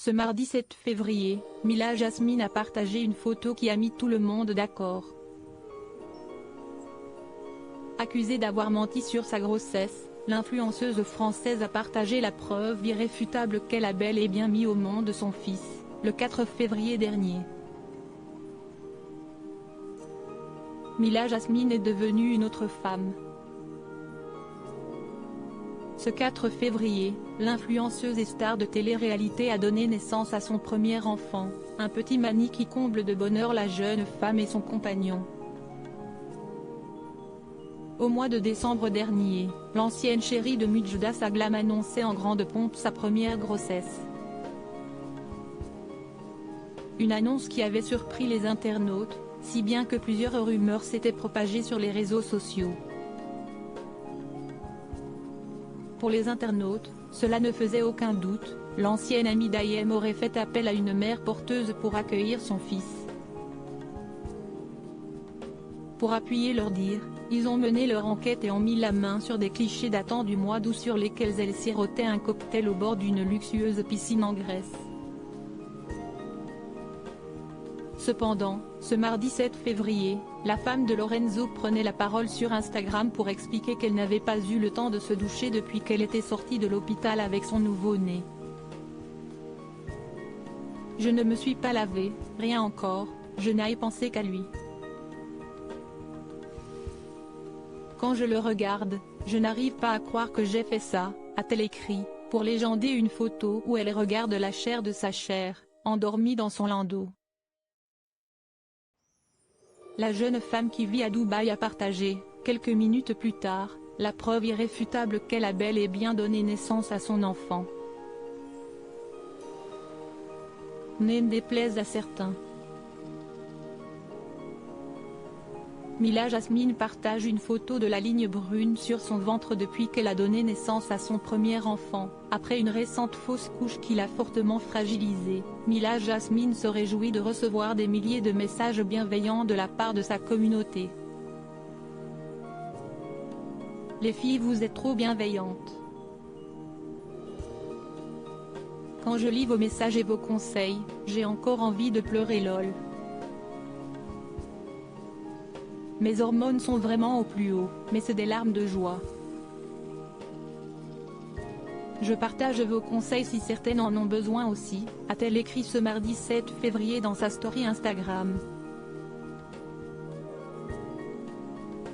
Ce mardi 7 février, Mila Jasmine a partagé une photo qui a mis tout le monde d'accord. Accusée d'avoir menti sur sa grossesse, l'influenceuse française a partagé la preuve irréfutable qu'elle a bel et bien mis au monde son fils, le 4 février dernier. Mila Jasmine est devenue une autre femme. Ce 4 février, l'influenceuse et star de télé-réalité a donné naissance à son premier enfant, un petit Mani qui comble de bonheur la jeune femme et son compagnon. Au mois de décembre dernier, l'ancienne chérie de Mujda Saglam annonçait en grande pompe sa première grossesse. Une annonce qui avait surpris les internautes, si bien que plusieurs rumeurs s'étaient propagées sur les réseaux sociaux. Pour les internautes, cela ne faisait aucun doute, l'ancienne amie d'Ayem aurait fait appel à une mère porteuse pour accueillir son fils. Pour appuyer leur dire, ils ont mené leur enquête et ont mis la main sur des clichés datant du mois d'août sur lesquels elle sirotait un cocktail au bord d'une luxueuse piscine en Grèce. Cependant, ce mardi 7 février, la femme de Lorenzo prenait la parole sur Instagram pour expliquer qu'elle n'avait pas eu le temps de se doucher depuis qu'elle était sortie de l'hôpital avec son nouveau-né. « Je ne me suis pas lavée, rien encore, je n'ai pensé qu'à lui. Quand je le regarde, je n'arrive pas à croire que j'ai fait ça », a-t-elle écrit, pour légender une photo où elle regarde la chair de sa chair, endormie dans son landau. La jeune femme qui vit à Dubaï a partagé, quelques minutes plus tard, la preuve irréfutable qu'elle a bel et bien donné naissance à son enfant. N'en déplaise à certains. Mila Jasmine partage une photo de la ligne brune sur son ventre depuis qu'elle a donné naissance à son premier enfant. Après une récente fausse couche qui l'a fortement fragilisée, Mila Jasmine se réjouit de recevoir des milliers de messages bienveillants de la part de sa communauté. « Les filles, vous êtes trop bienveillantes. Quand je lis vos messages et vos conseils, j'ai encore envie de pleurer lol. Mes hormones sont vraiment au plus haut, mais c'est des larmes de joie. Je partage vos conseils si certaines en ont besoin aussi, a-t-elle écrit ce mardi 7 février dans sa story Instagram.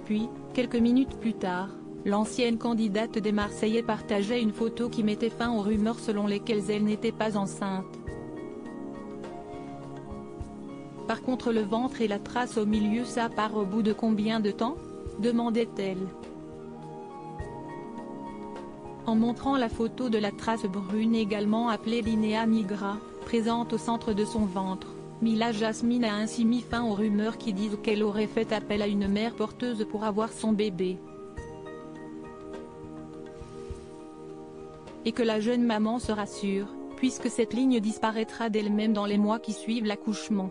Puis, quelques minutes plus tard, l'ancienne candidate des Marseillais partageait une photo qui mettait fin aux rumeurs selon lesquelles elle n'était pas enceinte. Par contre le ventre et la trace au milieu, ça part au bout de combien de temps ? demandait-elle. En montrant la photo de la trace brune également appelée linea nigra, présente au centre de son ventre, Mila Jasmine a ainsi mis fin aux rumeurs qui disent qu'elle aurait fait appel à une mère porteuse pour avoir son bébé. Et que la jeune maman se rassure, puisque cette ligne disparaîtra d'elle-même dans les mois qui suivent l'accouchement.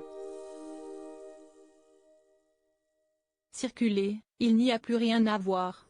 Circuler, il n'y a plus rien à voir.